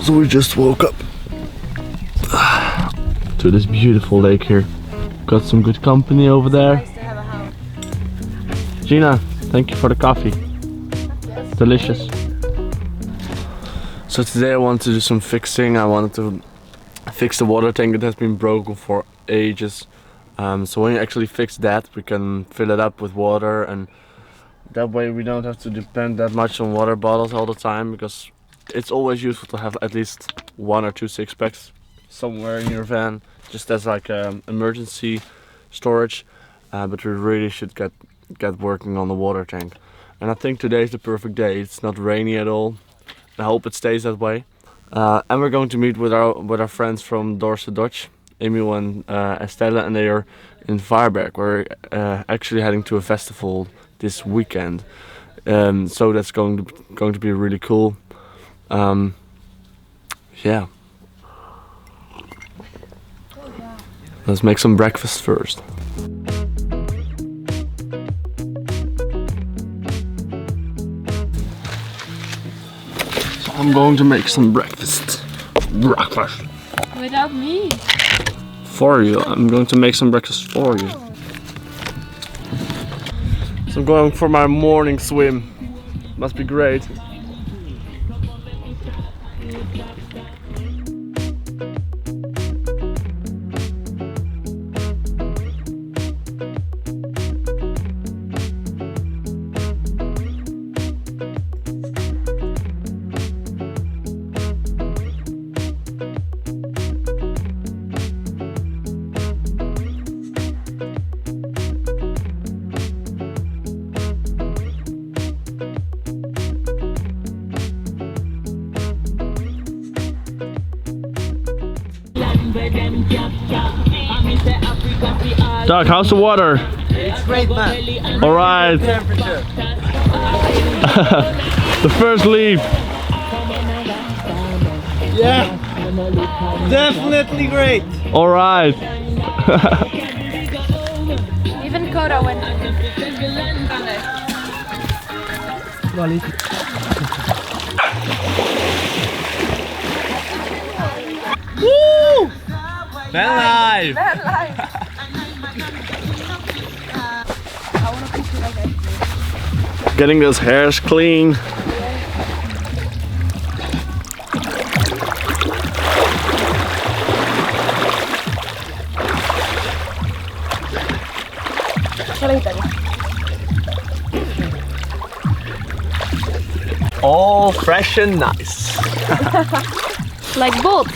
So we just woke up to this beautiful lake here. Got some good company over there. Nice to have a house. Gina, thank you for the coffee. Yes. Delicious. So today I wanted to do some fixing. I wanted to fix the water tank. It has been broken for ages. So when you actually fix that, we can fill it up with water, and that way we don't have to depend that much on water bottles all the time, because it's always useful to have at least 1 or 2 six-packs somewhere in your van, just as like emergency storage. But we really should get working on the water tank. And I think today is the perfect day. It's not rainy at all. I hope it stays that way. And we're going to meet with our friends from Dorse Dutch, Emil and Estelle, and they are in Varberg. We're actually heading to a festival this weekend, so that's going to be really cool. Yeah. Let's make some breakfast first. So I'm going to make some breakfast. Breakfast. Without me. For you. I'm going to make some breakfast for you. So I'm going for my morning swim. Must be great. Doug, how's the water? It's great, man. All right. Temperature. The first leap. Yeah. Definitely great. All right. Even Koda went. Woo! Van life. Bad life. Getting those hairs clean. All fresh and nice. Like Bolt.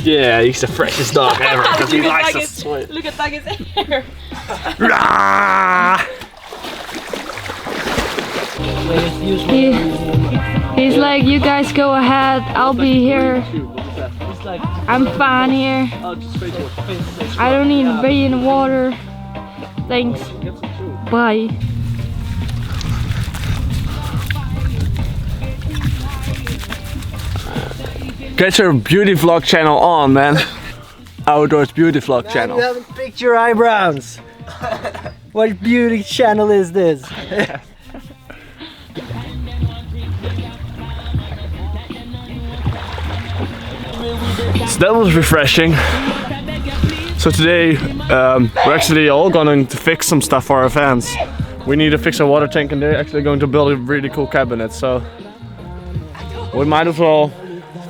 Yeah, he's the freshest dog ever because he likes to sweat. Look at Doug's hair. He's like, you guys go ahead, I'll be here. I'm fine here. I don't need to be in the water. Thanks. Bye. Get your beauty vlog channel on, man. Outdoors beauty vlog channel. You haven't picked your eyebrows. What beauty channel is this? So that was refreshing. So today we're actually all going to fix some stuff for our fans. We need to fix our water tank, and they're actually going to build a really cool cabinet. So we might as well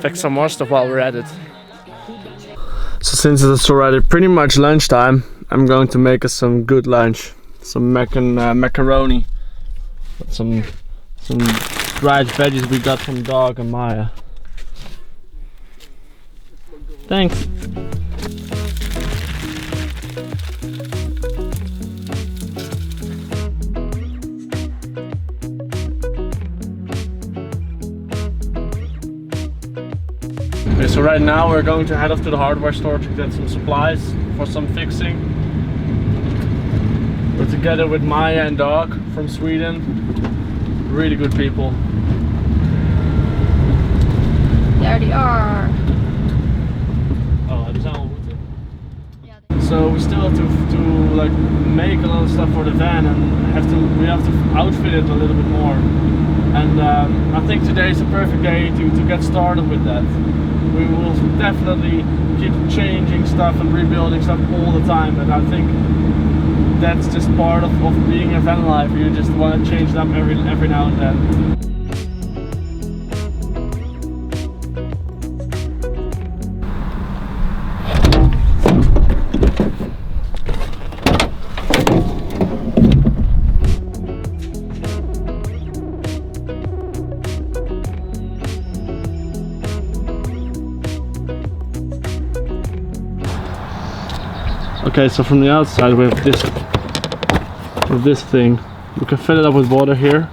fix some more stuff while we're at it. So since it's already pretty much lunchtime, I'm going to make us some good lunch. Some macaroni. Some dried veggies we got from Dog and Maja. Thanks. Okay, so right now we're going to head off to the hardware store to get some supplies for some fixing. We're together with Maja and Dag from Sweden. Really good people. There they are. So we still have to like make a lot of stuff for the van, and we have to outfit it a little bit more. And I think today is a perfect day to get started with that. We will definitely keep changing stuff and rebuilding stuff all the time, and I think that's just part of being a van life. You just want to change it up every now and then. Okay, so from the outside we have this thing. We can fill it up with water here,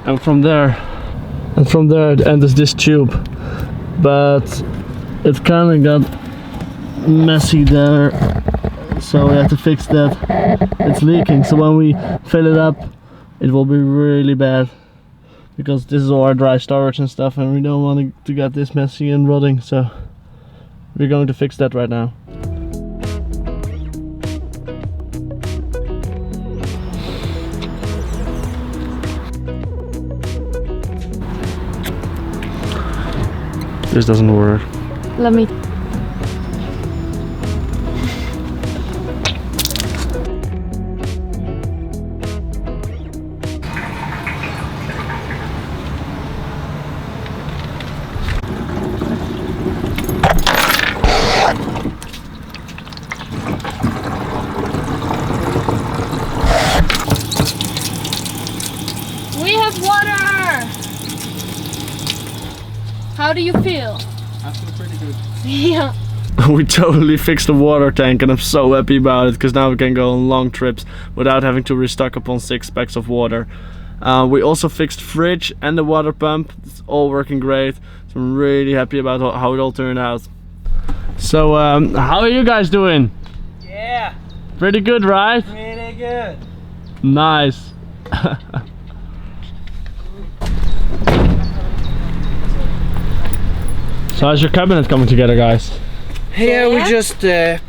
and from there it enters this tube. But it kind of got messy there, so we have to fix that. It's leaking, so when we fill it up, it will be really bad, because this is all our dry storage and stuff, and we don't want to get this messy and rotting. So we're going to fix that right now. This doesn't work. Let me. We have water! How do you feel? I feel pretty good. Yeah. We totally fixed the water tank, and I'm so happy about it, because now we can go on long trips without having to restock upon 6 packs of water. We also fixed fridge and the water pump. It's all working great, so I'm really happy about how it all turned out. So how are you guys doing? Yeah, Pretty good, right? really good. Nice. So how's your cabinet coming together, guys? Here we just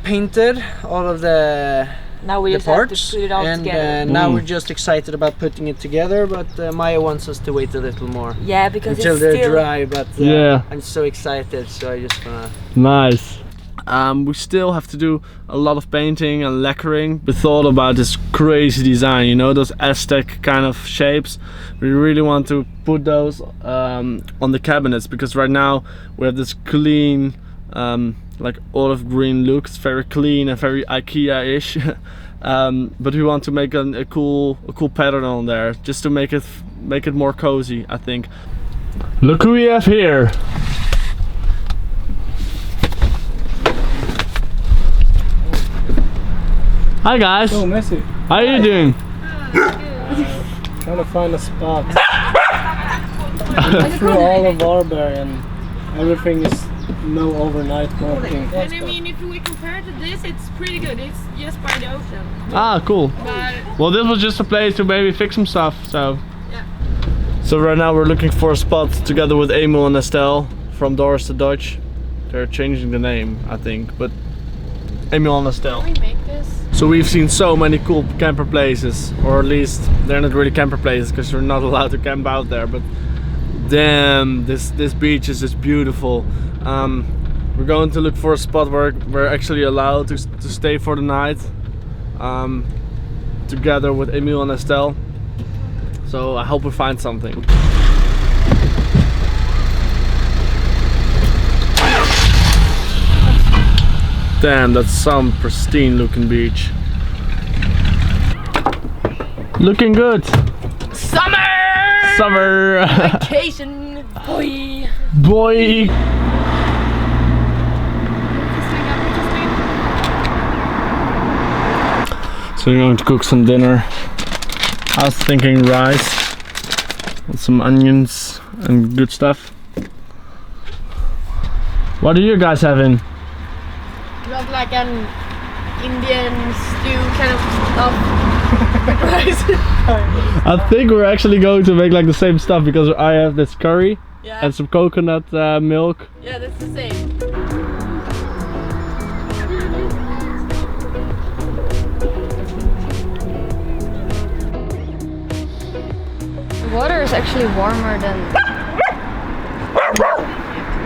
painted all of the Now we just parts, have to put it all and together. now we're just excited about putting it together. But Maja wants us to wait a little more Yeah, because until it's they're still dry. But Yeah. I'm so excited, so I just wanna. Nice. We still have to do a lot of painting and lacquering. We thought about this crazy design, you know, those Aztec kind of shapes. We really want to put those on the cabinets, because right now we have this clean, like olive green look. It's very clean and very IKEA-ish. But we want to make a cool pattern on there, just to make it more cozy, I think. Look who we have here. Hi guys. So messy. How are you doing? Trying to find a spot. Through all of Varberg, and everything is no overnight walking. And I mean, if we compare to this, it's pretty good. It's just by the ocean. Ah, cool. But Well, this was just a place to maybe fix some stuff, so. yeah. So right now we're looking for a spot together with Emil and Estelle from Doors to Dutch. They're changing the name, I think, but Emil and Estelle. Can we make this? So we've seen so many cool camper places, or at least they're not really camper places, because you're not allowed to camp out there. But damn, this beach is just beautiful. We're going to look for a spot where we're actually allowed to stay for the night, together with Emil and Estelle. So I hope we find something. Damn, that's some pristine looking beach. Looking good. Summer! Summer! Vacation! Boy! Boy! So we're going to cook some dinner. I was thinking rice with some onions and good stuff. What are you guys having? Not like an Indian stew kind of stuff with rice. I think we're actually going to make like the same stuff, because I have this curry Yeah. and some coconut milk. Yeah, that's the same. water is actually warmer than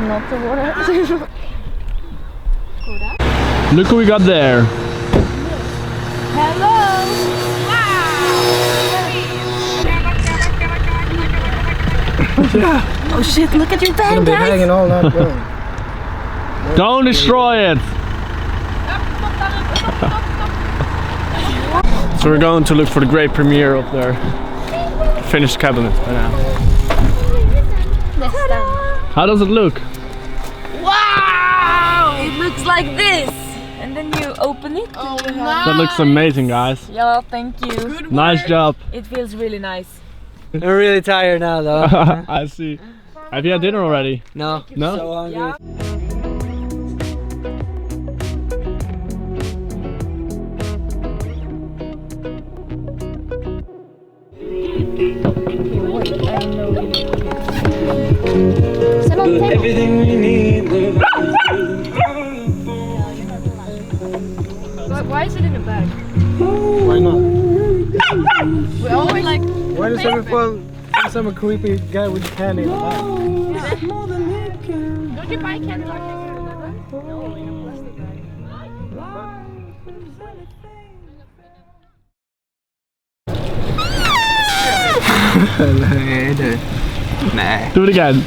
not the water. Look who we got there. Hello! Wow! Oh shit, look at your bag, guys! Hanging all night long. Don't destroy it! So we're going to look for the great premiere of their finished cabinet by now. How does it look? Wow! It looks like this! And then you open it. Oh, That looks amazing, guys. Yeah, thank you. Nice job. It feels really nice. I'm really tired now though. I see. Have you had dinner already? No. No? So hungry. Everything we need. Why is it in a bag? Why not? We always like. Why does everyone some creepy guy with candy in the bag? Don't you buy candy like this? No, in a plastic bag. Do it again.